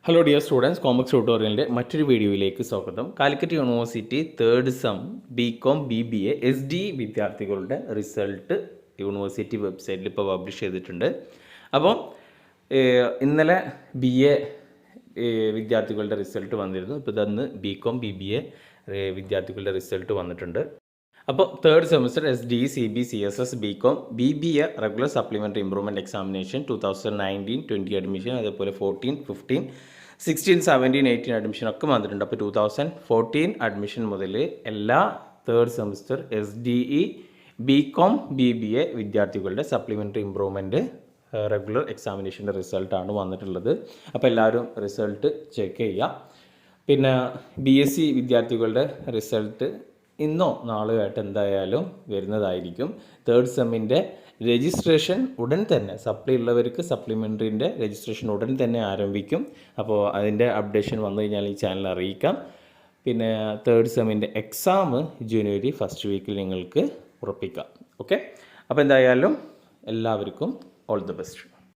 Hello dear students, കോമക്സ് ട്യൂട്ടോറിയലിൻ്റെ മറ്റൊരു വീഡിയോയിലേക്ക് സ്വാഗതം. Calicut university third sem BCom BBA SDE വിദ്യാർത്ഥികളുടെ റിസൾട്ട് യൂണിവേഴ്സിറ്റി വെബ്സൈറ്റിൽ ഇപ്പോൾ പബ്ലിഷ് ചെയ്തിട്ടുണ്ട്. അപ്പോൾ ഇന്നലെ BA വിദ്യാർത്ഥികളുടെ റിസൾട്ട് വന്നിരുന്നു. ഇപ്പോൾ ഇതന്ന് ബികോം BBA വിദ്യാർത്ഥികളുടെ റിസൾട്ട് വന്നിട്ടുണ്ട്. അപ്പോൾ third semester SDE CB CSS BCom BBA regular supplementary improvement examination 2019-20 admission, അതേപോലെ 14-15 16-17-18 അഡ്മിഷൻ ഒക്കെ വന്നിട്ടുണ്ട്. അപ്പോൾ 2014 അഡ്മിഷൻ മുതൽ എല്ലാ third semester SDE BCom BBA വിദ്യാർത്ഥികളുടെ സപ്ലിമെൻ്ററി ഇംപ്രൂവ്മെൻറ്റ് റെഗുലർ എക്സാമിനേഷൻ്റെ റിസൾട്ടാണ് വന്നിട്ടുള്ളത്. അപ്പോൾ എല്ലാവരും റിസൾട്ട് ചെക്ക് ചെയ്യുക. പിന്നെ BSc വിദ്യാർത്ഥികളുടെ റിസൾട്ട് ഇന്നോ നാളെയോ ആയിട്ട് എന്തായാലും വരുന്നതായിരിക്കും. തേർഡ് സെമ്മിൻ്റെ രജിസ്ട്രേഷൻ ഉടൻ തന്നെ, സപ്ലി ഉള്ളവർക്ക് സപ്ലിമെൻ്ററിൻ്റെ രജിസ്ട്രേഷൻ ഉടൻ തന്നെ ആരംഭിക്കും. അപ്പോൾ അതിൻ്റെ അപ്ഡേഷൻ വന്നു കഴിഞ്ഞാൽ ഈ ചാനൽ അറിയിക്കാം. പിന്നെ തേർഡ് സെമ്മിൻ്റെ എക്സാം ജനുവരി ഫസ്റ്റ് വീക്കിൽ നിങ്ങൾക്ക് ഉറപ്പിക്കാം. ഓക്കെ, അപ്പോൾ എന്തായാലും എല്ലാവർക്കും ഓൾ ദി ബെസ്റ്റ്.